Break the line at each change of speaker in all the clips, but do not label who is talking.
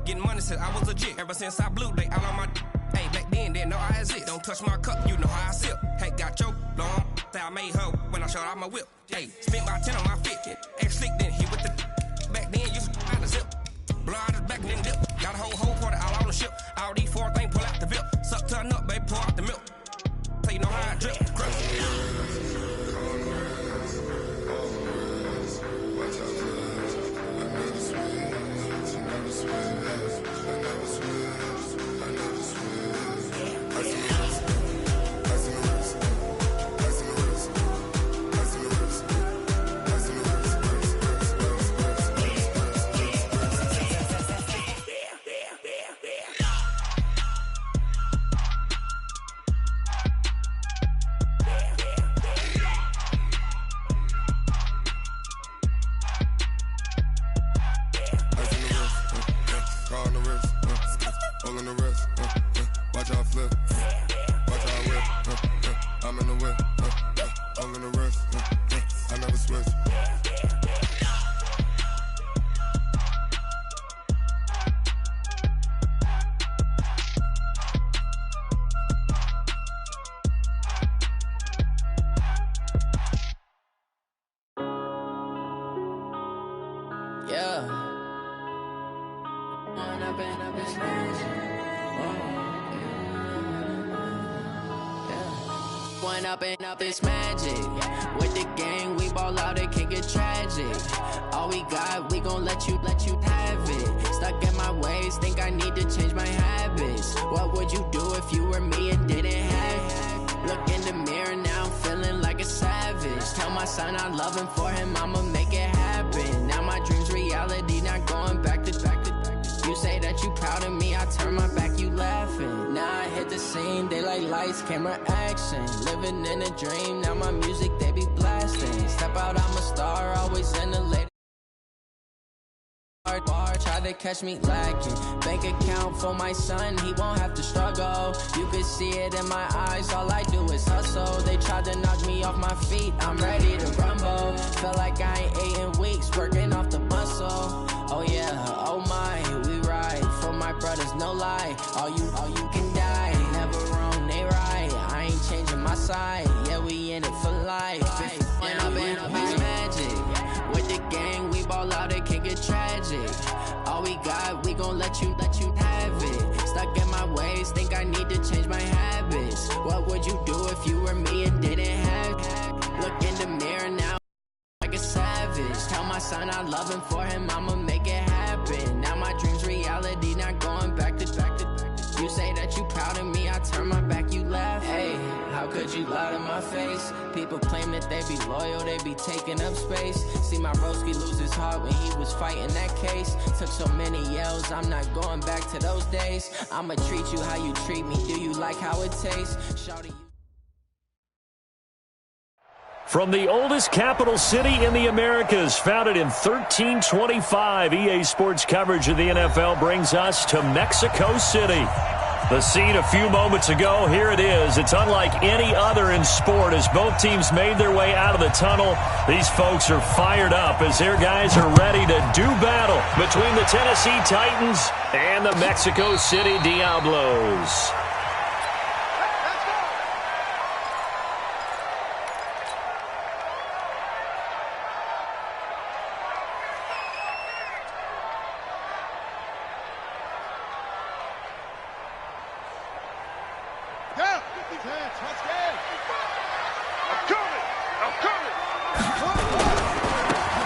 Getting money since I was legit. Ever since I blew, they all on my hey, back then, didn't know I exist. Don't touch my cup, you know how I sip. Hey, got your long. Say I made her when I showed out my whip. Hey, spent my 10 on my fit. Ex-slick, then hit with the back then, you out the zip. Blow out his back and then dip. Got a whole party all on the ship. All these 4 things, pull out the VIP. Suck, turn up, baby, pour out the milk. So you know how I drip.
Up this magic with the gang, we ball out, it can get tragic. All we got, we gon' let you have it. Stuck in my ways, think I need to change my habits. What would you do if you were me and didn't have it? Look in the mirror now, I'm feeling like a savage. Tell my son I love him, for him I'ma make it happen. Now my dream's reality, not going back to. You say that you proud of me, I turn my back, you laughing. Now I hit the scene, daylight lights, camera action. Living in a dream, now my music, they be blasting. Step out, I'm a star, always in the latest bar. Try to catch me lacking. Bank account for my son, he won't have to struggle. You can see it in my eyes, all I do is hustle. They tried to knock me off my feet, I'm ready to rumble. Felt like I ain't ate in weeks, working off the muscle. Oh yeah, oh my, we ride for my brothers, no lie. All you can die, never wrong, they right. I ain't changing my side, yeah, we in it for life. When I've been up is magic. With the gang, we ball out, it can get tragic. All we got, we gon' let you have it. Stuck in my ways, think I need to change my habits. What would you do if you were me and didn't have it? Look in the mirror now, like a savage. Tell my son I love him, for him I'ma make it happen. Now my dream's reality, not going back to. You say that you proud of me, I turn my back, you laugh. Hey, how could you lie to my face? People claim that they be loyal, they be taking up space. See my broski lose his heart when he was fighting that case. Took so many yells, I'm not going back to those days. I'ma treat you how you treat me, do you like how it tastes? Shawty,
From the oldest capital city in the Americas, founded in 1325, EA Sports coverage of the NFL brings us to Mexico City. The scene a few moments ago, here it is. It's unlike any other in sport as both teams made their way out of the tunnel. These folks are fired up as their guys are ready to do battle between the Tennessee Titans and the Mexico City Diablos.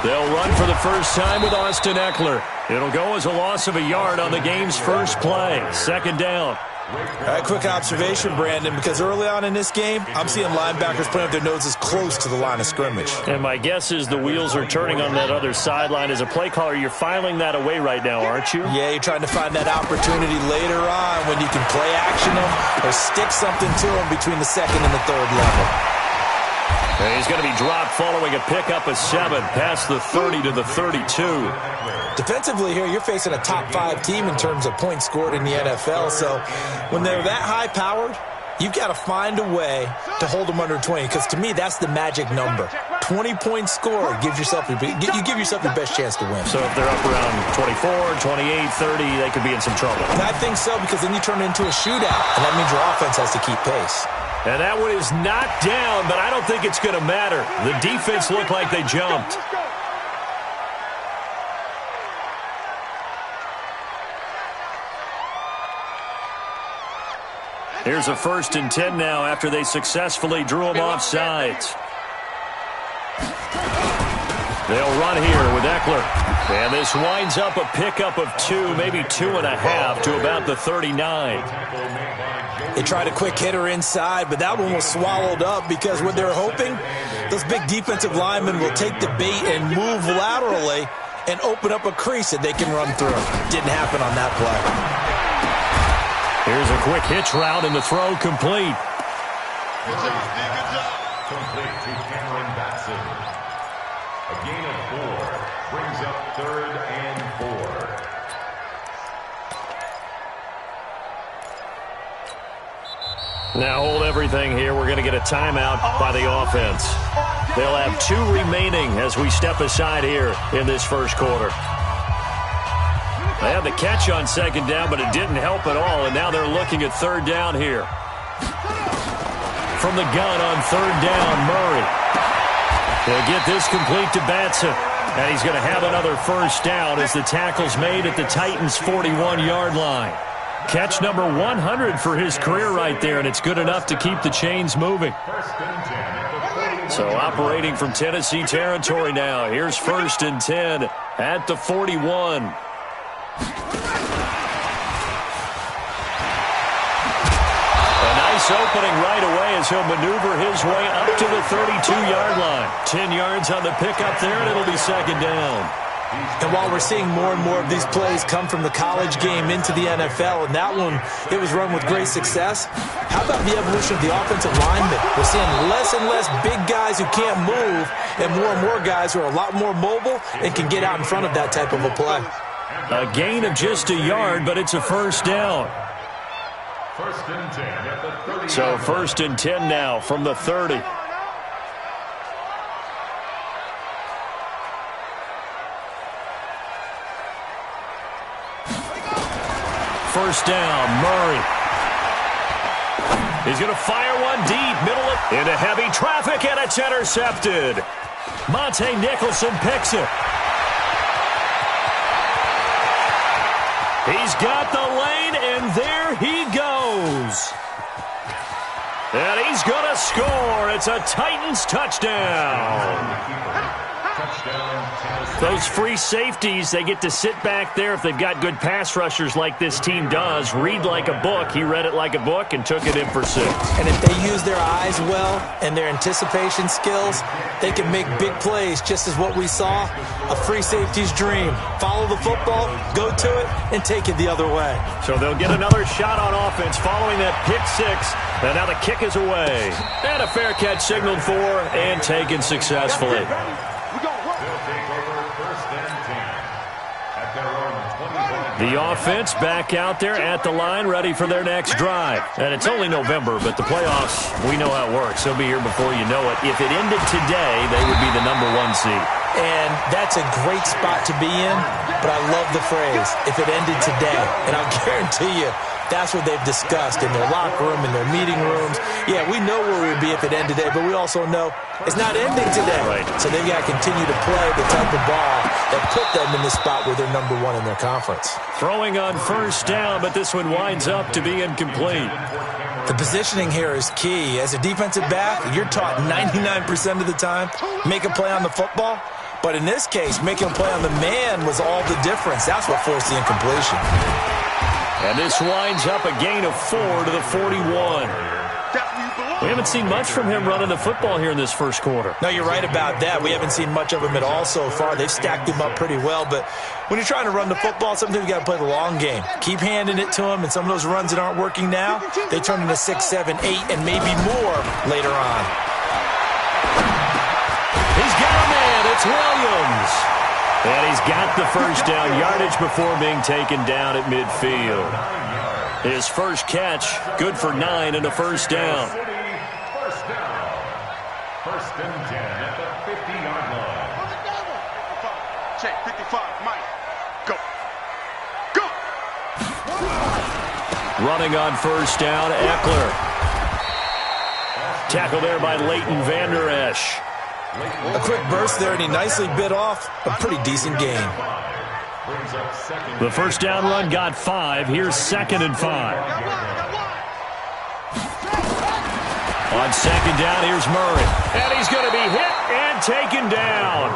They'll run for the first time with Austin Eckler. It'll go as a loss of a yard on the game's first play. Second down.
Quick observation, Brandon, because early on in this game, I'm seeing linebackers putting up their noses close to the line of scrimmage.
And my guess is the wheels are turning on that other sideline. As a play caller, you're filing that away right now, aren't you?
Yeah, you're trying to find that opportunity later on when you can play action them or stick something to them between the second and the third level.
And he's going to be dropped following a pickup of 7 past the 30 to the 32.
Defensively here, you're facing a top-5 team in terms of points scored in the NFL. So when they're that high-powered, you've got to find a way to hold them under 20, because to me, that's the magic number. 20-point score, you give yourself your best chance to win.
So if they're up around 24, 28, 30, they could be in some trouble.
And I think so, because then you turn it into a shootout, and that means your offense has to keep pace.
And that one is knocked down, but I don't think it's going to matter. The defense looked like they jumped. Here's a 1st and 10 now after they successfully drew him off sides. They'll run here with Eckler. And this winds up a pickup of 2, maybe 2.5 to about the 39.
They tried a quick hitter inside, but that one was swallowed up because what they're hoping, those big defensive linemen will take the bait and move laterally and open up a crease that they can run through. Didn't happen on that play.
Here's a quick hitch route, and the throw complete.
Good job. Complete to Cameron Batson. A gain of 4 brings up 3rd and 4.
Now hold everything here. We're going to get a timeout by the offense. They'll have 2 remaining as we step aside here in this first quarter. They had the catch on 2nd down, but it didn't help at all, and now they're looking at 3rd down here. From the gun on 3rd down, Murray. He'll get this complete to Batson, and he's going to have another 1st down as the tackle's made at the Titans' 41-yard line. Catch number 100 for his career right there, and it's good enough to keep the chains moving. So operating from Tennessee territory now. Here's 1st and 10 at the 41. Opening right away as he'll maneuver his way up to the 32-yard line. 10 yards on the pickup there, and it'll be 2nd down.
And while we're seeing more and more of these plays come from the college game into the NFL, and that one, it was run with great success, how about the evolution of the offensive linemen? We're seeing less and less big guys who can't move and more guys who are a lot more mobile and can get out in front of that type of a play.
A gain of just a yard, but it's a 1st down.
1st and 10 at the 30.
So 1st and 10 now from the 30. First down, Murray. He's going to fire one deep, into heavy traffic, and it's intercepted. Monte Nicholson picks it. He's got the lane, and there he goes. And he's going to score. It's a Titans touchdown. Those free safeties, they get to sit back there if they've got good pass rushers like this team does. Read like a book. He read it like a book and took it in for 6.
And if they use their eyes well and their anticipation skills, they can make big plays, just as what we saw, a free safety's dream. Follow the football, go to it, and take it the other way.
So they'll get another shot on offense following that pick 6. And now the kick is away. And a fair catch signaled for and taken successfully. The offense back out there at the line, ready for their next drive. And it's only November, but the playoffs, we know how it works. They'll be here before you know it. If it ended today, they would be the #1 seed.
And that's a great spot to be in, but I love the phrase, if it ended today. And I'll guarantee you, that's what they've discussed in their locker room, in their meeting rooms. Yeah, we know where we'd be if it ended today, but we also know it's not ending today.
Right.
So they've got to continue to play the type of ball that put them in the spot where they're #1 in their conference.
Throwing on 1st down, but this one winds up to be incomplete.
The positioning here is key. As a defensive back, you're taught 99% of the time, make a play on the football. But in this case, making a play on the man was all the difference. That's what forced the incompletion.
And this winds up a gain of 4 to the 41. We haven't seen much from him running the football here in this first quarter.
No, you're right about that. We haven't seen much of him at all so far. They've stacked him up pretty well. But when you're trying to run the football, sometimes you got to play the long game. Keep handing it to him, and some of those runs that aren't working now, they turn into 6, 7, 8, and maybe more later on.
He's got a man. It's Williams. And he's got the first down yardage before being taken down at midfield. His first catch, good for 9 and a first down.
First and 10 at the 50.
Running on first down, Eckler. Tackle there by Leighton Vander Esch.
A quick burst there, and he nicely bit off a pretty decent gain.
The first down run got 5. Here's 2nd and 5. On second down, here's Murray. And he's going to be hit and taken down.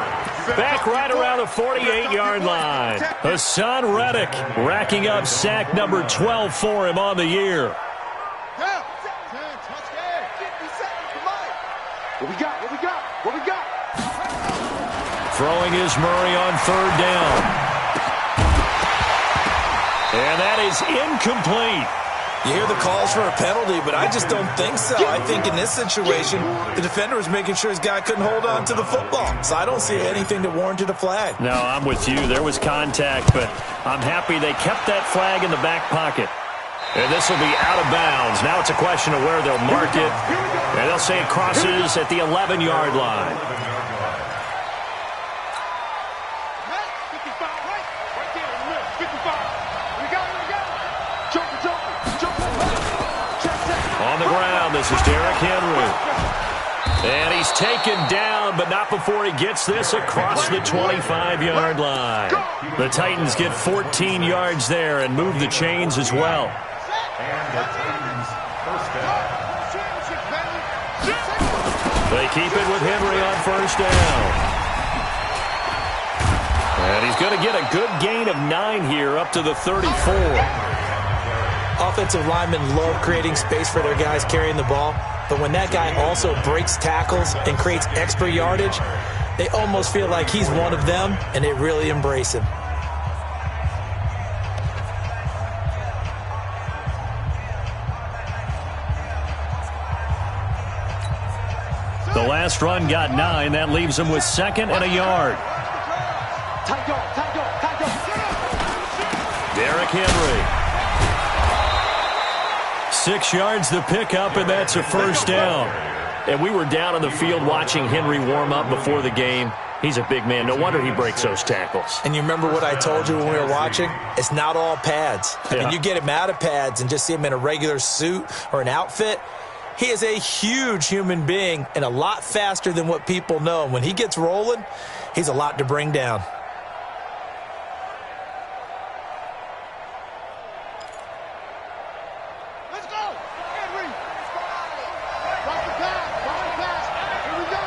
Back right around the 48-yard line. Hassan Reddick racking up sack number 12 for him on the year.
What we got?
Throwing is Murray on third down. And that is incomplete.
You hear the calls for a penalty, but I just don't think so. I think in this situation, the defender was making sure his guy couldn't hold on to the football. So I don't see anything that warranted a flag.
No, I'm with you. There was contact, but I'm happy they kept that flag in the back pocket. And this will be out of bounds. Now it's a question of where they'll mark it. And they'll say it crosses at the 11-yard line. On the ground, this is Derrick Henry. And he's taken down, but not before he gets this across the 25-yard line. The Titans get 14 yards there and move the chains as well. They keep it with Henry on first down. And he's going to get a good gain of 9 here up to the 34.
Offensive linemen love creating space for their guys carrying the ball, but when that guy also breaks tackles and creates extra yardage, they almost feel like he's one of them, and they really embrace him.
The last run got 9. That leaves him with 2nd and a yard. Derrick Henry. 6 yards the pickup, and that's a first down. And we were down on the field watching Henry warm up before the game. He's a big man. No wonder he breaks those tackles.
And you remember what I told you when we were watching? It's not all pads. I mean, you get him out of pads and just see him in a regular suit or an outfit. He is a huge human being and a lot faster than what people know. And when he gets rolling, he's a lot to bring down.
Let's go! Henry! Drop the pass! Here we go!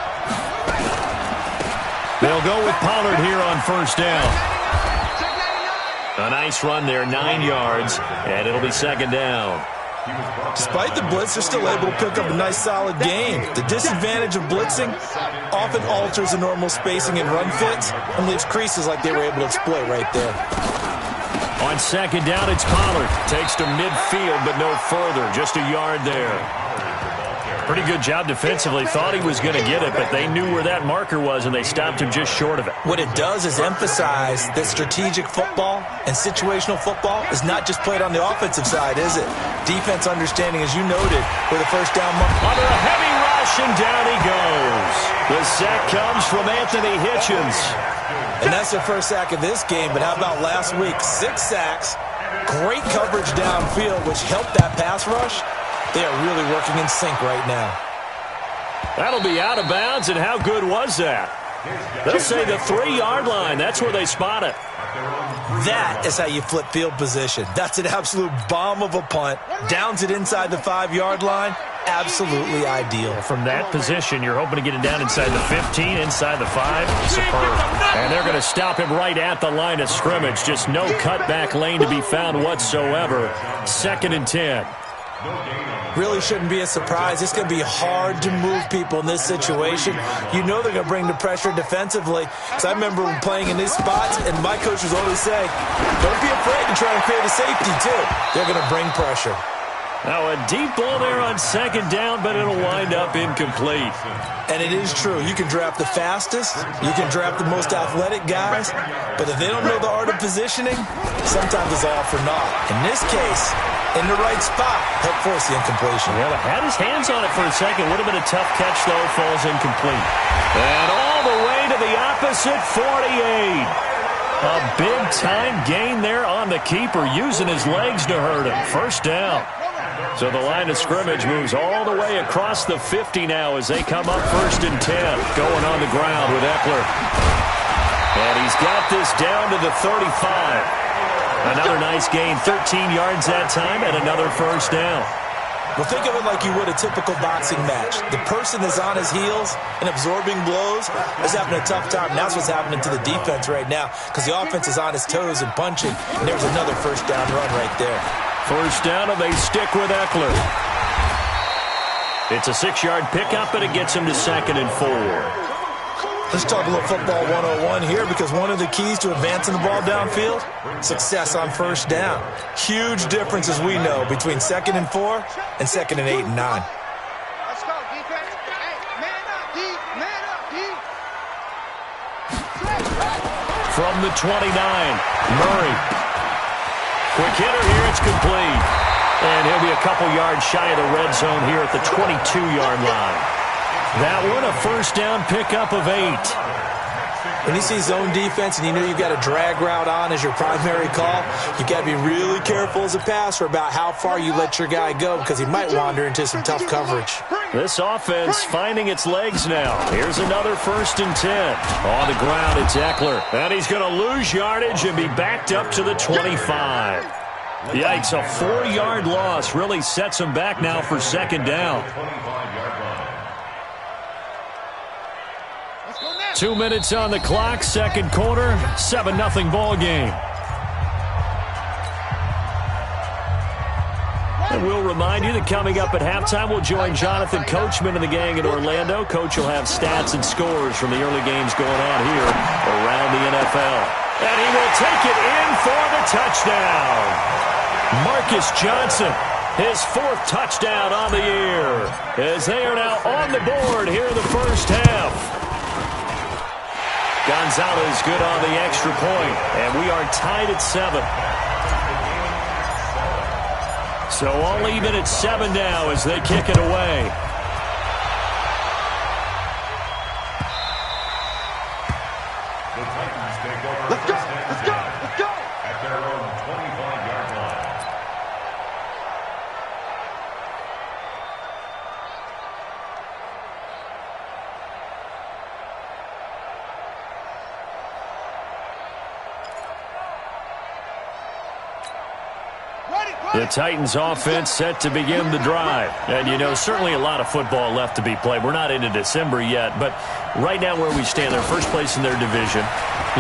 They'll go with Pollard here on first down. A nice run there, 9 yards, and it'll be 2nd down.
Despite the blitz, they're still able to pick up a nice solid gain. The disadvantage of blitzing often alters the normal spacing and run fits and leaves creases like they were able to exploit right there.
On 2nd down, it's Pollard. Takes to midfield, but no further. Just a yard there. Pretty good job defensively. Thought he was going to get it, but they knew where that marker was, and they stopped him just short of it.
What it does is emphasize that strategic football and situational football is not just played on the offensive side, is it? Defense understanding, as you noted, with a first down.
Under a heavy rush, and down he goes. The sack comes from Anthony Hitchens.
And that's their first sack of this game, but how about last week? 6 sacks, great coverage downfield, which helped that pass rush. They are really working in sync right now.
That'll be out of bounds, and how good was that? They'll say the 3-yard line. That's where they spot it.
That is how you flip field position. That's an absolute bomb of a punt. Downs it inside the 5-yard line. Absolutely ideal.
From that position, you're hoping to get it down inside the 15, inside the 5. Superb. And they're going to stop him right at the line of scrimmage. Just no cutback lane to be found whatsoever. 2nd and 10.
Really shouldn't be a surprise. It's going to be hard to move people in this situation. You know they're going to bring the pressure defensively. Because I remember when playing in these spots, and my coach was always saying, don't be afraid to try and create a safety, too. They're going to bring pressure.
Now a deep ball there on 2nd down, but it'll wind up incomplete.
And it is true. You can draft the fastest. You can draft the most athletic guys. But if they don't know the art of positioning, sometimes it's all for naught. In this case, in the right spot, help force the incompletion.
Well, had his hands on it for a second. Would have been a tough catch, though. Falls incomplete. And all the way to the opposite 48. A big-time gain there on the keeper, using his legs to hurt him. First down. So the line of scrimmage moves all the way across the 50 now as they come up 1st and 10. Going on the ground with Eckler. And he's got this down to the 35. Another nice gain, 13 yards that time, and another first down.
Well, think of it like you would a typical boxing match. The person that's on his heels and absorbing blows is having a tough time. And that's what's happening to the defense right now because the offense is on his toes and punching. And there's another first down run right there.
First down, and they stick with Eckler. It's a 6-yard pickup, and it gets him to 2nd and 4.
Let's talk a little football 101 here because one of the keys to advancing the ball downfield, success on first down. Huge difference, as we know, between 2nd and 4 and 2nd and 8 and 9.
Let's go, defense. Hey, man up, D. Man up, D.
From the 29, Murray. Quick hitter here, it's complete. And he'll be a couple yards shy of the red zone here at the 22-yard line. That one, a first down pickup of 8.
When you see zone defense and you know you've got a drag route on as your primary call, you've got to be really careful as a passer about how far you let your guy go because he might wander into some tough coverage.
This offense finding its legs now. Here's another 1st and 10. On the ground, it's Eckler. And he's going to lose yardage and be backed up to the 25. Yikes, a 4-yard loss really sets him back now for 2nd down. 2 minutes on the clock, 2nd quarter, 7-0 ball game. And we'll remind you that coming up at halftime, we'll join Jonathan Coachman and the gang in Orlando. Coach will have stats and scores from the early games going on here around the NFL. And he will take it in for the touchdown. Marcus Johnson, his 4th touchdown on the year, as they are now on the board here in the first half. Gonzalez good on the extra point, and we are tied at 7. So all even at 7 now as they kick it away.
Let's go, let's go, let's go.
At their own 25-yard line.
The Titans offense set to begin the drive. And, you know, certainly a lot of football left to be played. We're not into December yet, but right now where we stand, they're first place in their division.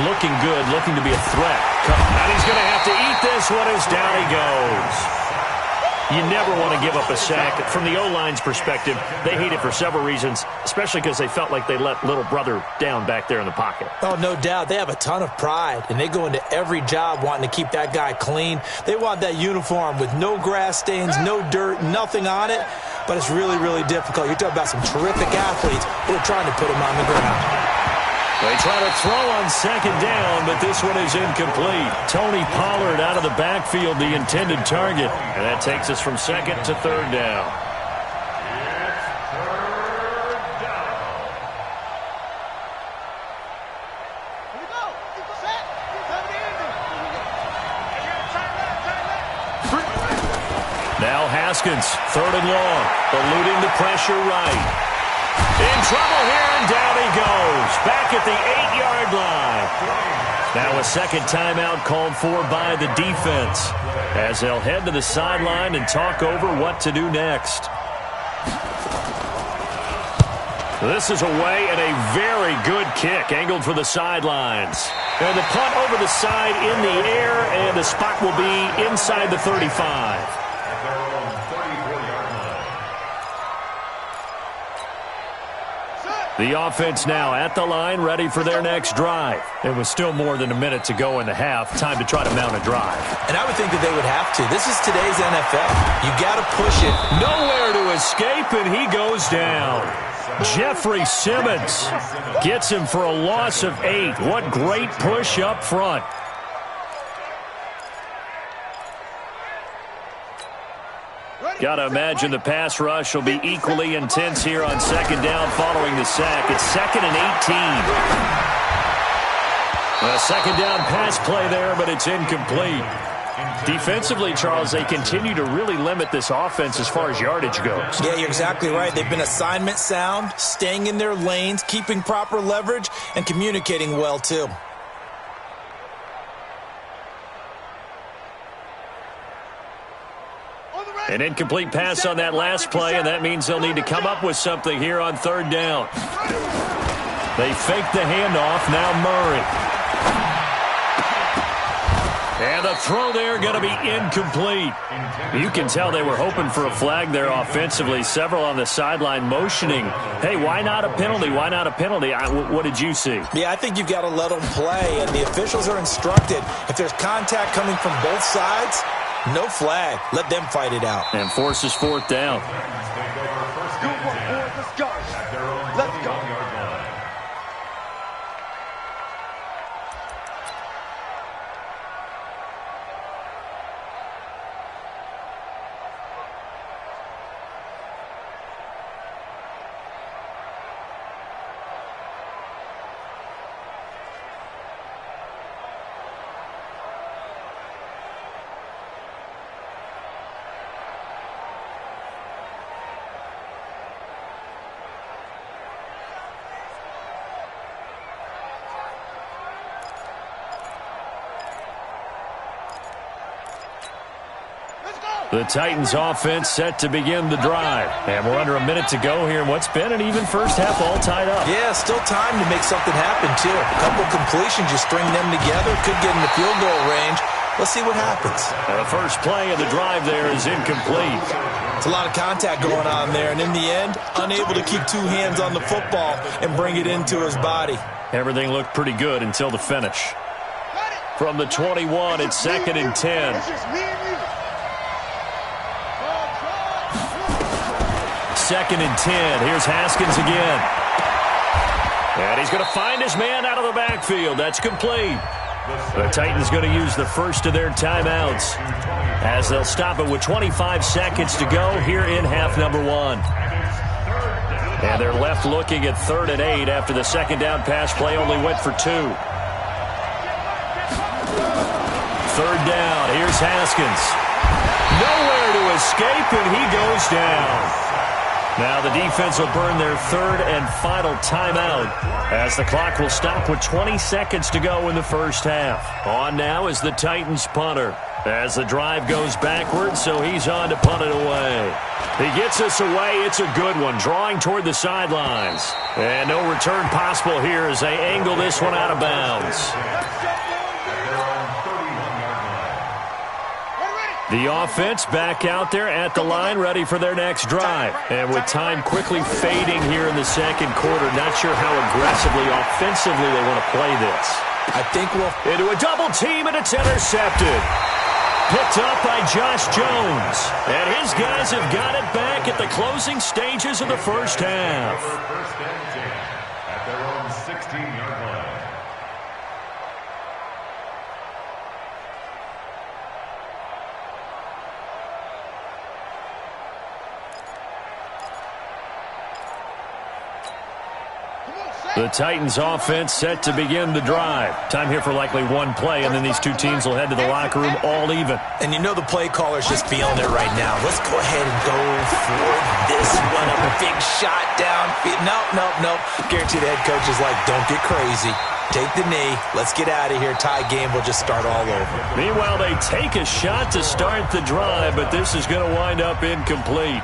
Looking good, looking to be a threat. And he's going to have to eat this one as down he goes. You never want to give up a sack. From the O-line's perspective, they hate it for several reasons, especially because they felt like they let little brother down back there in the pocket.
Oh, no doubt. They have a ton of pride, and they go into every job wanting to keep that guy clean. They want that uniform with no grass stains, no dirt, nothing on it, but it's really, really difficult. You're talking about some terrific athletes who are trying to put him on the ground.
They try to throw on 2nd down, but this one is incomplete. Tony Pollard out of the backfield, the intended target. And that takes us from 2nd to 3rd down.
It's 3rd down.
Here we go. Set.
Now Haskins, 3rd and long, eluding the pressure right. In trouble here, and down he goes. Back at the 8-yard line. Now a 2nd timeout called for by the defense as they'll head to the sideline and talk over what to do next. This is away and a very good kick angled for the sidelines. And the punt over the side in the air, and the spot will be inside the 35. The offense now at the line, ready for their next drive. It was still more than a minute to go in the half. Time to try to mount a drive.
And I would think that they would have to. This is today's NFL. You got to push it.
Nowhere to escape, and he goes down. Jeffrey Simmons gets him for a loss of 8. What great push up front. Got to imagine the pass rush will be equally intense here on 2nd down following the sack. It's 2nd and 18. A second down pass play there, but it's incomplete. Defensively, Charles, they continue to really limit this offense as far as yardage goes.
Yeah, you're exactly right. They've been assignment sound, staying in their lanes, keeping proper leverage, and communicating well, too.
An incomplete pass on that last play, and that means they'll need to come up with something here on third down. They fake the handoff. Now Murray. And the throw there going to be incomplete. You can tell they were hoping for a flag there offensively. Several on the sideline motioning, hey, why not a penalty? Why not a penalty? What did you see?
Yeah, I think you've got to let them play, and the officials are instructed. If there's contact coming from both sides, no flag. Let them fight it out.
And forces fourth down.
Let's go. Let's go.
The Titans offense set to begin the drive. And we're under a minute to go here in what's been an even first half, all tied up.
Yeah, still time to make something happen, too. A couple completions, you string them together, could get in the field goal range. Let's see what happens.
The first play of the drive there is incomplete.
It's a lot of contact going on there, and in the end, unable to keep two hands on the football and bring it into his body.
Everything looked pretty good until the finish. From the 21, it's 2nd and 10.
It's just me and you.
2nd and 10. Here's Haskins again. And he's going to find his man out of the backfield. That's complete. The Titans going to use the first of their timeouts as they'll stop it with 25 seconds to go here in half number one. And they're left looking at 3rd and 8 after the second down pass play only went for 2. 3rd down. Here's Haskins. Nowhere to escape, and he goes down. Now the defense will burn their 3rd and final timeout as the clock will stop with 20 seconds to go in the first half. On now is the Titans punter as the drive goes backwards, so he's on to punt it away. He gets us away. It's a good one, drawing toward the sidelines. And no return possible here as they angle this one out of bounds. The offense back out there at the line, ready for their next drive. And with time quickly fading here in the second quarter, not sure how aggressively, offensively they want to play this.
I think we'll...
Into a double team, and it's intercepted. Picked up by Josh Jones. And his guys have got it back at the closing stages of the first half.
First and 10 at their own 16-yard line.
The Titans offense set to begin the drive. Time here for likely one play, and then these two teams will head to the locker room all even.
And you know the play caller's just feeling it right now. Let's go ahead and go for this one. A big shot downfield. Nope. Guarantee the head coach is like, don't get crazy. Take the knee. Let's get out of here. Tie game will just start all over.
Meanwhile, they take a shot to start the drive, but this is going to wind up incomplete.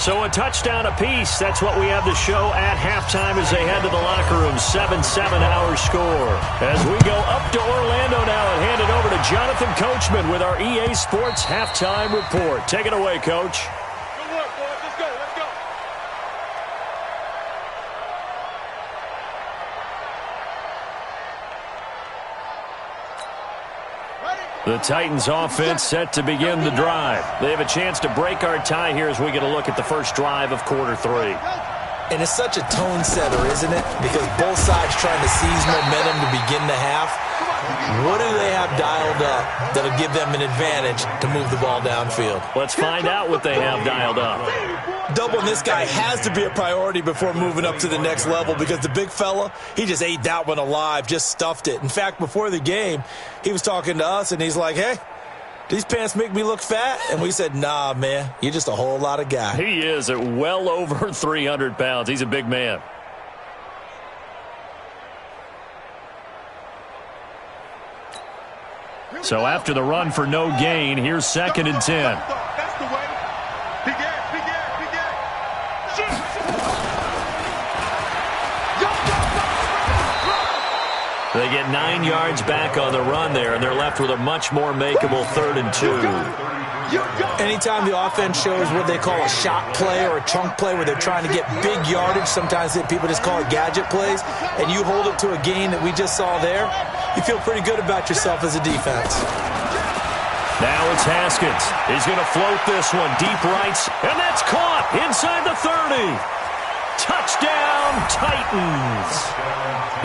So a touchdown apiece. That's what we have to show at halftime as they head to the locker room. 7-7 our score. As we go up to Orlando now and hand it over to Jonathan Coachman with our EA Sports halftime report. Take it away, Coach.
Good work, boys. Let's go. Let's go.
The Titans offense set to begin the drive. They have a chance to break our tie here as we get a look at the first drive of quarter 3.
And it's such a tone setter, isn't it? Because both sides trying to seize momentum to begin the half. What do they have dialed up that'll give them an advantage to move the ball downfield?
Let's find out what they have dialed up.
Doubling this guy has to be a priority before moving up to the next level because the big fella, he just ate that one alive, just stuffed it. In fact, before the game, he was talking to us, and he's like, hey, these pants make me look fat? And we said, nah, man, you're just a whole lot of guy.
He is at well over 300 pounds. He's a big man. So after the run for no gain, here's 2nd and 10.
That's the way. Big air, big air, big air.
They get 9 yards back on the run there, and they're left with a much more makeable 3rd and 2.
Anytime the offense shows what they call a shot play or a chunk play where they're trying to get big yardage, sometimes people just call it gadget plays, and you hold it to a gain that we just saw there, you feel pretty good about yourself as a defense.
Now it's Haskins. He's going to float this one deep right, and that's caught inside the 30. Touchdown, Titans.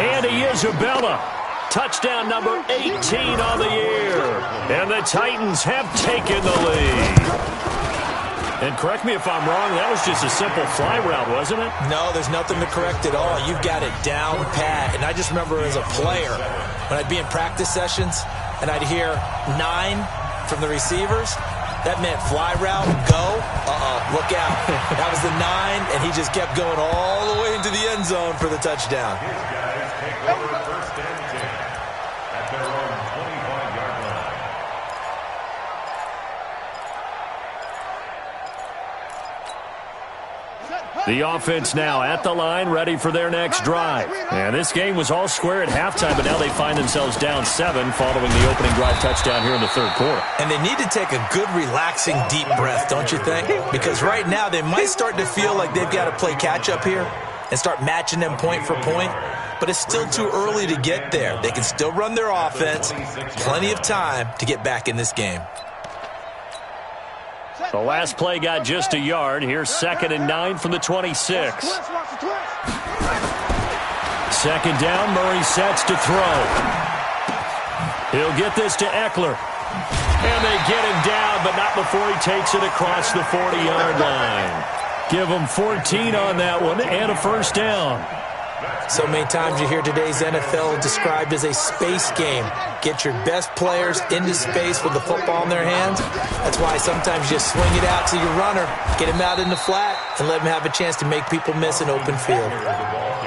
Andy Isabella. Touchdown number 18 on the year. And the Titans have taken the lead. And correct me if I'm wrong, that was just a simple fly route, wasn't it?
No, there's nothing to correct at all. You've got it down pat. And I just remember as a player, when I'd be in practice sessions and I'd hear 9 from the receivers, that meant fly route, go, look out. That was the 9, and he just kept going all the way into the end zone for the touchdown.
His guys take over 1st and 10 at their own 25-yard line.
The offense now at the line, ready for their next drive. And this game was all square at halftime, but now they find themselves down 7 following the opening drive touchdown here in the 3rd quarter.
And they need to take a good, relaxing, deep breath, don't you think? Because right now they might start to feel like they've got to play catch-up here and start matching them point for point. But it's still too early to get there. They can still run their offense. Plenty of time to get back in this game.
The last play got just a yard. Here's 2nd and 9 from the 26. 2nd down, Murray sets to throw. He'll get this to Eckler. And they get him down, but not before he takes it across the 40-yard line. Give him 14 on that one and a 1st down.
So many times you hear today's NFL described as a space game. Get your best players into space with the football in their hands. That's why sometimes you just swing it out to your runner, get him out in the flat, and let him have a chance to make people miss an open field.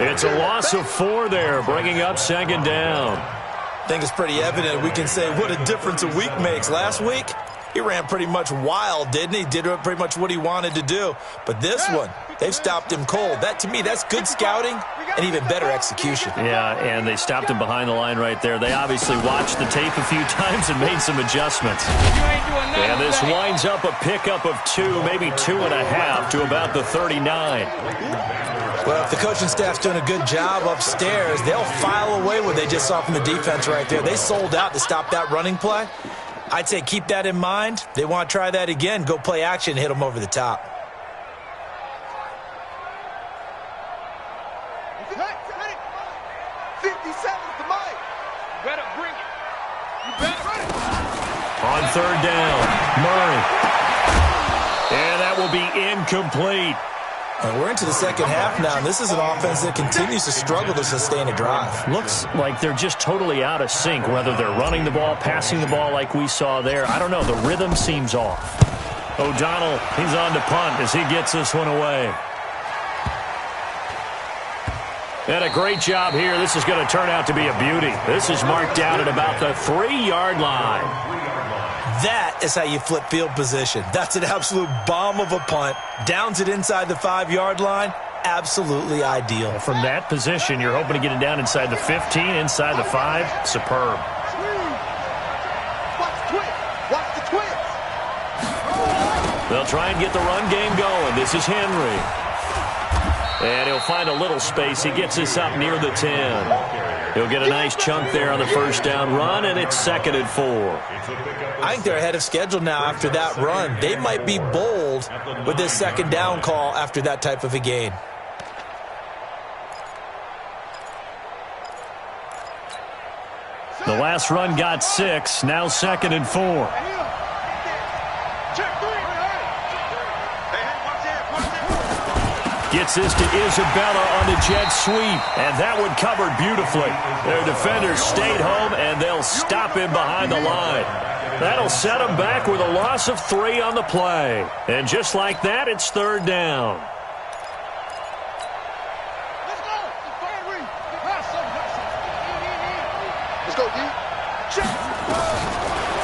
It's a loss of 4 there, bringing up 2nd down.
I think it's pretty evident we can say what a difference a week makes. Last week, he ran pretty much wild, didn't he? Did pretty much what he wanted to do. But this one, they've stopped him cold. That, to me, that's good scouting and even better execution.
Yeah, and they stopped him behind the line right there. They obviously watched the tape a few times and made some adjustments. And this winds up a pickup of 2, maybe 2.5 to about the 39.
Well, if the coaching staff's doing a good job upstairs, they'll file away what they just saw from the defense right there. They sold out to stop that running play. I'd say keep that in mind. They want to try that again. Go play action, hit them over the top.
On 3rd down, Murray. And that will be incomplete.
And we're into the 2nd half now, and this is an offense that continues to struggle to sustain a drive.
Looks like they're just totally out of sync, whether they're running the ball, passing the ball like we saw there. I don't know. The rhythm seems off. O'Donnell, he's on to punt as he gets this one away. And a great job here. This is going to turn out to be a beauty. This is marked down at about the 3-yard line.
That is how you flip field position. That's an absolute bomb of a punt. Downs it inside the 5-yard line. Absolutely ideal.
From that position, you're hoping to get it down inside the 15, inside the 5. Superb.
Watch the twins.
They'll try and get the run game going. This is Henry. And he'll find a little space. He gets this up near the 10. He'll get a nice chunk there on the 1st down run, and it's 2nd and 4.
I think they're ahead of schedule now after that run. They might be bold with this 2nd down call after that type of a gain.
The last run got 6. Now 2nd and 4. Gets this to Isabella on the jet sweep, and that one covered beautifully. Their defenders stayed home, and they'll stop him behind the line. That'll set him back with a loss of 3 on the play. And just like that, it's 3rd down.
Let's go, D.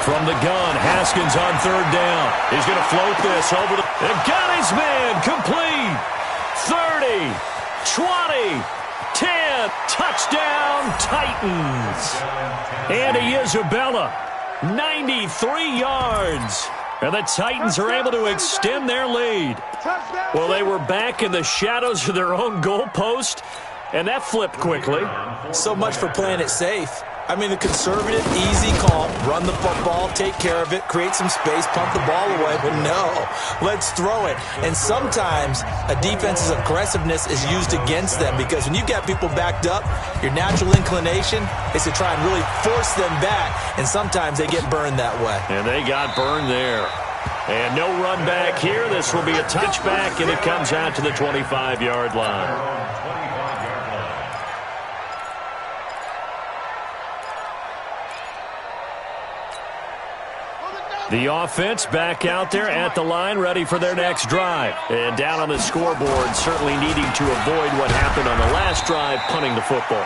From the gun, Haskins on 3rd down. He's going to float this over the... And got his man complete. 30, 20, 10, touchdown Titans. Andy Isabella, 93 yards. And the Titans are able to extend their lead. Well, they were back in the shadows of their own goalpost, and that flipped quickly.
So much for playing it safe. I mean, the conservative, easy call, run the football, take care of it, create some space, pump the ball away. But no, let's throw it. And sometimes a defense's aggressiveness is used against them because when you got people backed up, your natural inclination is to try and really force them back, and sometimes they get burned that way.
And they got burned there. And no run back here. This will be a touchback, and it comes out to the 25-yard line. The offense back out there at the line, ready for their next drive. And down on the scoreboard, certainly needing to avoid what happened on the last drive, punting the football.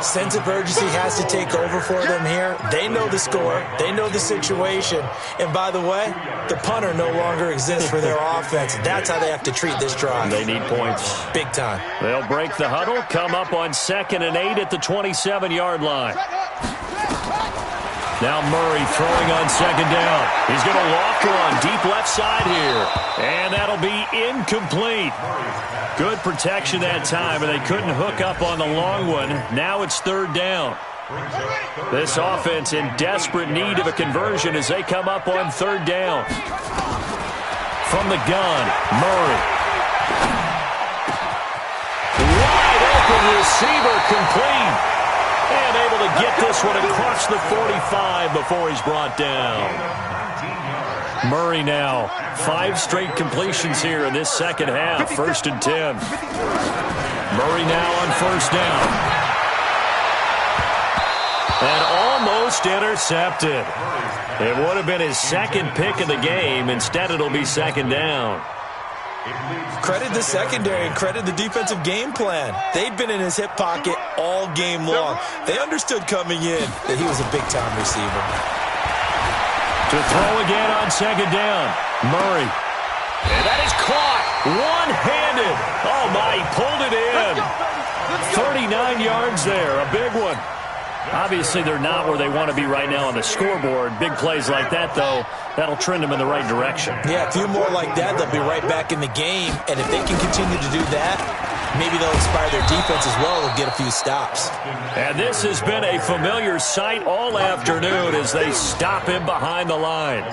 Sense of urgency has to take over for them here. They know the score. They know the situation. And by the way, the punter no longer exists for their offense. That's how they have to treat this drive.
They need points.
Big time.
They'll break the huddle, come up on 2nd and 8 at the 27-yard line. Now Murray throwing on 2nd down. He's going to walk one deep left side here. And that'll be incomplete. Good protection that time, and they couldn't hook up on the long one. Now it's 3rd down. This offense in desperate need of a conversion as they come up on 3rd down. From the gun, Murray. Wide open receiver complete. And able to get this one across the 45 before he's brought down. Murray now, 5 straight completions here in this second half. 1st and 10. Murray now on 1st down. And almost intercepted. It would have been his 2nd pick of the game. Instead, it'll be 2nd down.
Credit the secondary and credit the defensive game plan. They'd been in his hip pocket all game long. They understood coming in that he was a big-time receiver.
To throw again on 2nd down, Murray. And that is caught one-handed. Oh, my, he pulled it in. 39 yards there, a big one. Obviously, they're not where they want to be right now on the scoreboard. Big plays like that, though, that'll trend them in the right direction.
Yeah, a few more like that, they'll be right back in the game. And if they can continue to do that, maybe they'll inspire their defense as well and get a few stops.
And this has been a familiar sight all afternoon as they stop him behind the line.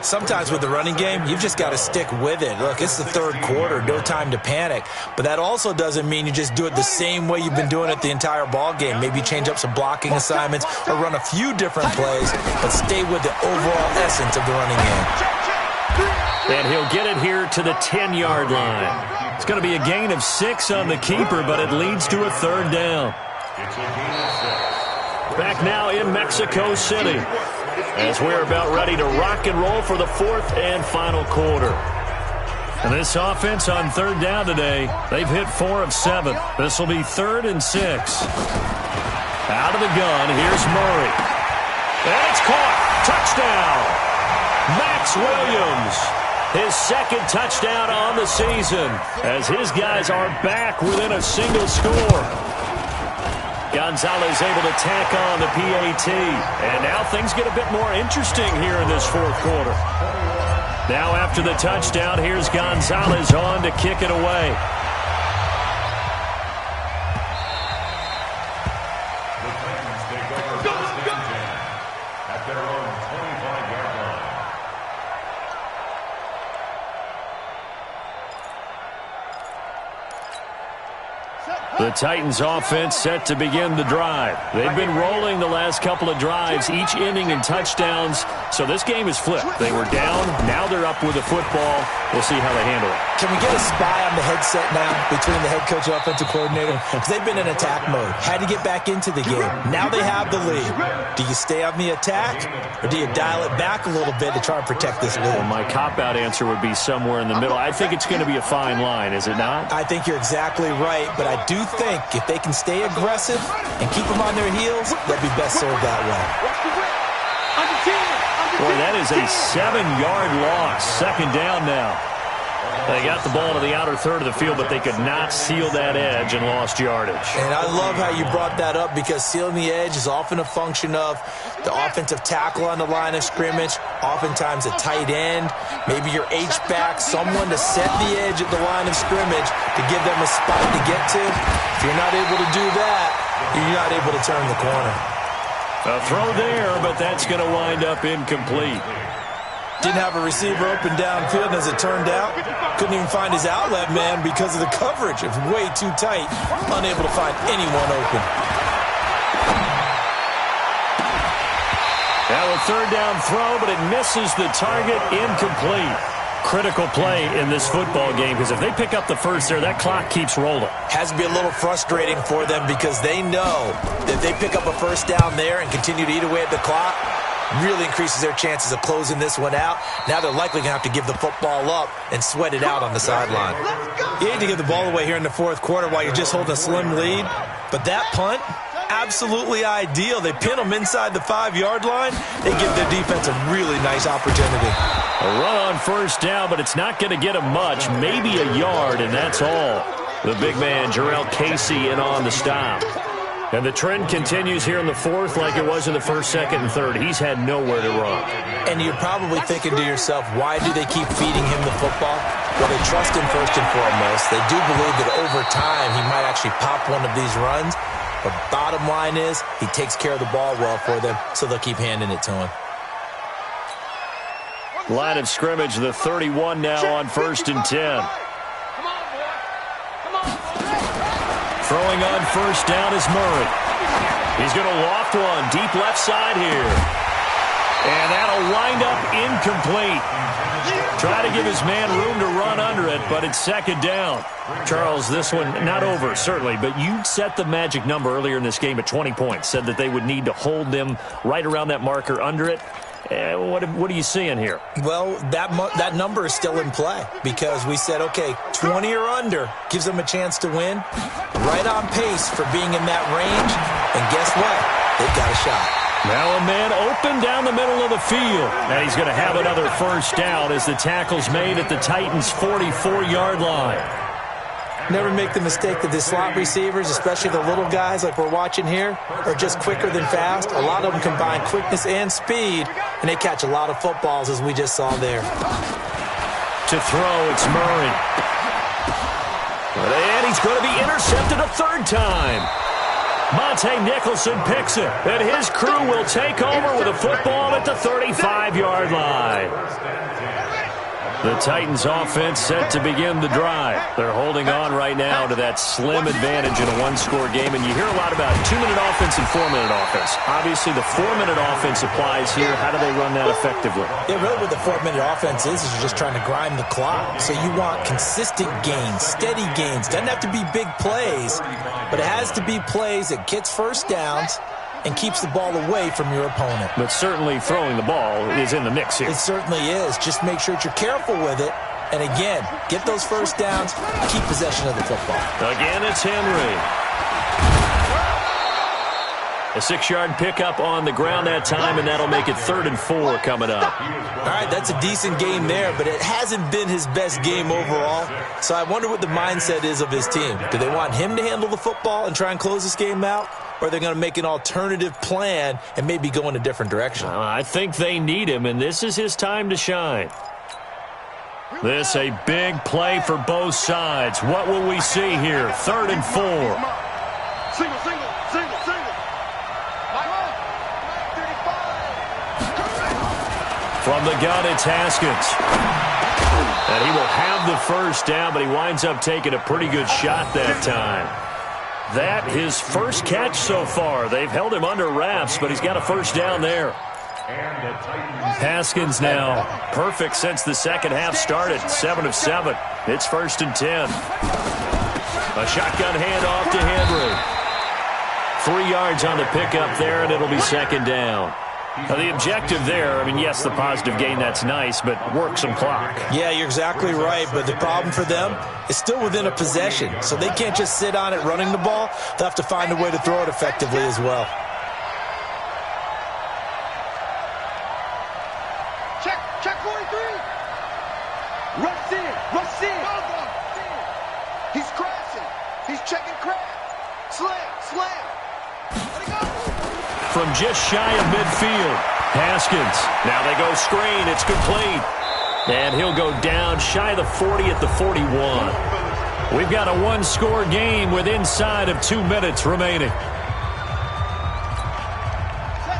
Sometimes with the running game, you've just got to stick with it. Look, it's the 3rd quarter, no time to panic. But that also doesn't mean you just do it the same way you've been doing it the entire ball game. Maybe change up some blocking assignments or run a few different plays, but stay with the overall essence of the running game.
And he'll get it here to the 10-yard line. It's going to be a gain of 6 on the keeper, but it leads to a 3rd down. Back now in Mexico City as we're about ready to rock and roll for the 4th and final quarter. And this offense on 3rd down today, they've hit 4 of 7. This will be 3rd and 6. Out of the gun, here's Murray. And it's caught. Touchdown. Max Williams. His 2nd touchdown on the season as his guys are back within a single score. Gonzalez able to tack on the PAT. And now things get a bit more interesting here in this 4th quarter. Now after the touchdown, here's Gonzalez on to kick it away. The The Titans offense set to begin the drive. They've been rolling the last couple of drives, each ending in touchdowns. So this game is flipped. They were down. Now they're up with the football. We'll see how they handle it.
Can we get a spy on the headset now between the head coach and offensive coordinator? Because they've been in attack mode. Had to get back into the game. Now they have the lead. Do you stay on the attack, or do you dial it back a little bit to try and protect this lead?
Well, my cop-out answer would be somewhere in the middle. I think it's going to be a fine line, is it not?
I think you're exactly right, but I do think if they can stay aggressive and keep them on their heels, they'll be best served that way.
Boy, that is a 7-yard loss. Second down now. They got the ball to the outer third of the field, but they could not seal that edge and lost yardage.
And I love how you brought that up, because sealing the edge is often a function of the offensive tackle on the line of scrimmage, oftentimes a tight end, maybe your H-back, someone to set the edge at the line of scrimmage to give them a spot to get to. If you're not able to do that, you're not able to turn the corner.
A throw there, but that's going to wind up incomplete.
Didn't have a receiver open downfield, and as it turned out, couldn't even find his outlet man because of the coverage. It was way too tight, unable to find anyone open.
Now a third down throw, but it misses the target, incomplete. Critical play in this football game, because if they pick up the first there, that clock keeps rolling.
Has to be a little frustrating for them, because they know that if they pick up a first down there and continue to eat away at the clock, really increases their chances of closing this one out. Now they're likely going to have to give the football up and sweat it out on the sideline. You need to give the ball away here in the fourth quarter while you're just holding a slim lead. But that punt, absolutely ideal. They pin them inside the 5-yard line. They give their defense a really nice opportunity.
A run on first down, but it's not going to get them much. Maybe a yard, and that's all. The big man, Jarrell Casey, in on the stop. And the trend continues here in the fourth like it was in the first, second, and third. He's had nowhere to run.
And you're probably thinking to yourself, why do they keep feeding him the football? Well, they trust him first and foremost. They do believe that over time he might actually pop one of these runs. But bottom line is, he takes care of the ball well for them, so they'll keep handing it to him.
Line of scrimmage, the 31 now on 1st and 10. Throwing on first down is Murray. He's going to loft one deep left side here. And that'll wind up incomplete. Try to give his man room to run under it, but it's second down. Charles, this one not over, certainly, but you set the magic number earlier in this game at 20 points. Said that they would need to hold them right around that marker under it. What are you seeing here?
Well, that number is still in play, because we said, okay, 20 or under gives them a chance to win. Right on pace for being in that range. And guess what? They've got a shot.
Now a man open down the middle of the field. And he's going to have another first down as the tackle's made at the Titans' 44-yard line.
Never make the mistake that the slot receivers, especially the little guys like we're watching here, are just quicker than fast. A lot of them combine quickness and speed, and they catch a lot of footballs, as we just saw there.
To throw, it's Murray. And he's going to be intercepted a third time. Monte Nicholson picks it, and his crew will take over with a football at the 35-yard line. The Titans offense set to begin the drive. They're holding on right now to that slim advantage in a one-score game. And you hear a lot about 2-minute offense and 4-minute offense. Obviously, the 4-minute offense applies here. How do they run that effectively?
Yeah, really what the 4-minute offense is you're just trying to grind the clock. So you want consistent gains, steady gains. Doesn't have to be big plays, but it has to be plays that gets first downs and keeps the ball away from your opponent.
But certainly throwing the ball is in the mix here.
It certainly is. Just make sure that you're careful with it. And again, get those first downs, keep possession of the football.
Again, it's Henry. A 6-yard pickup on the ground that time, and that'll make it 3rd and 4 coming up.
All right, that's a decent game there, but it hasn't been his best game overall. So I wonder what the mindset is of his team. Do they want him to handle the football and try and close this game out? Or are they going to make an alternative plan and maybe go in a different direction?
I think they need him, and this is his time to shine. This a big play for both sides. What will we see here? 3rd and 4.
Single, single, single, single.
From the gun, it's Haskins. And he will have the first down, but he winds up taking a pretty good shot that time. that his first catch so far. They've held him under wraps, but he's got a first down there. Haskins now perfect since the second half started. 7 of 7. It's 1st and 10. A shotgun handoff to Henry. 3 yards on the pickup there, and it'll be 2nd down. Now, the objective there, I mean, yes, the positive gain, that's nice, but work some clock.
Yeah, you're exactly right, but the problem for them is still within a possession, so they can't just sit on it running the ball. They'll have to find a way to throw it effectively as well.
Check 43. Rush in. He's crashing. He's checking crash. Slam. Let it go.
From just shy of midfield, Haskins. Now they go screen. It's complete. And he'll go down shy of the 40 at the 41. We've got a 1-score game with inside of 2 minutes remaining.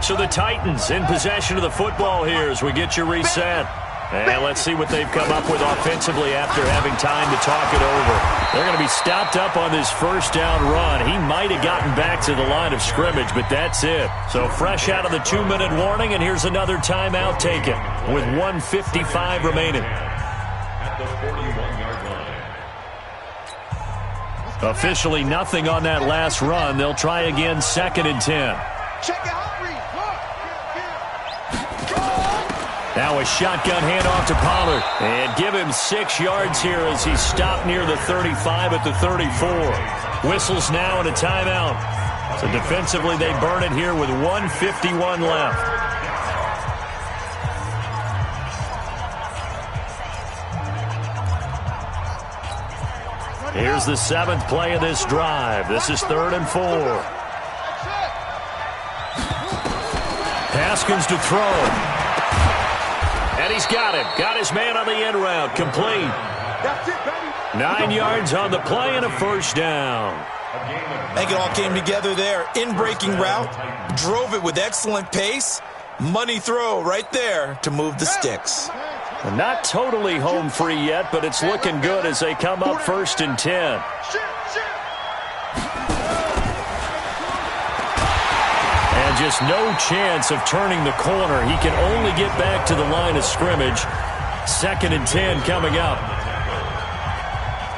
So the Titans in possession of the football here as we get you reset. And let's see what they've come up with offensively after having time to talk it over. They're going to be stopped up on this first down run. He might have gotten back to the line of scrimmage, but that's it. So fresh out of the 2-minute warning, and here's another timeout taken with 1:55 remaining.
At the 41-yard line.
Officially nothing on that last run. They'll try again 2nd and 10.
Check it out.
Now a shotgun handoff to Pollard. And give him 6 yards here as he's stopped near the 35 at the 34. Whistles now and a timeout. So defensively they burn it here with 1:51 left. Here's the 7th play of this drive. This is 3rd and 4. Haskins to throw. And he's got it. Got his man on the end route. Complete. 9 yards on the play and a first down.
I think it all came together there. In-breaking route. Drove it with excellent pace. Money throw right there to move the sticks.
Not totally home free yet, but it's looking good as they come up 1st and 10. And just no chance of turning the corner. He can only get back to the line of scrimmage. 2nd and 10 coming up.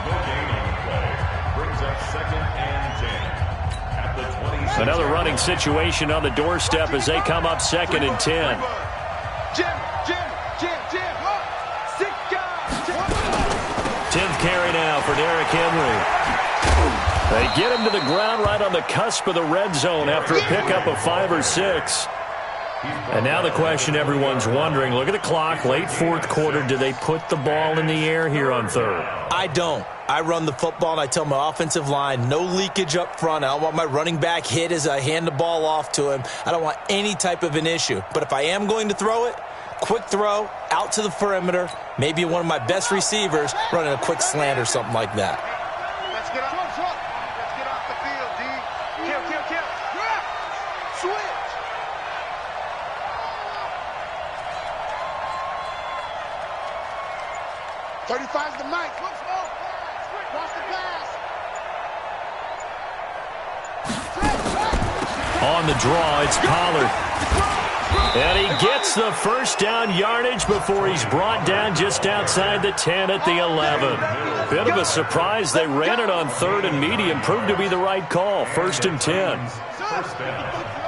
No gain on the play. Brings up 2nd and 10. At the 20.
Another running situation on the doorstep as they come up 2nd and 10.
Jim.
10th carry now for Derrick Henry. They get him to the ground right on the cusp of the red zone after a pickup of 5 or 6. And now the question everyone's wondering, look at the clock, late 4th quarter, do they put the ball in the air here on 3rd?
I don't. I run the football, and I tell my offensive line, no leakage up front. I don't want my running back hit as I hand the ball off to him. I don't want any type of an issue. But if I am going to throw it, quick throw, out to the perimeter, maybe one of my best receivers running a quick slant or something like that.
Let's get off the field, D. Kill. Switch. .35's the mic. Cross the pass.
On the draw, it's Pollard. And he gets the first down yardage before he's brought down just outside the 10 at the 11. Bit of a surprise. They ran it on 3rd and medium. Proved to be the right call. 1st and 10.
First down.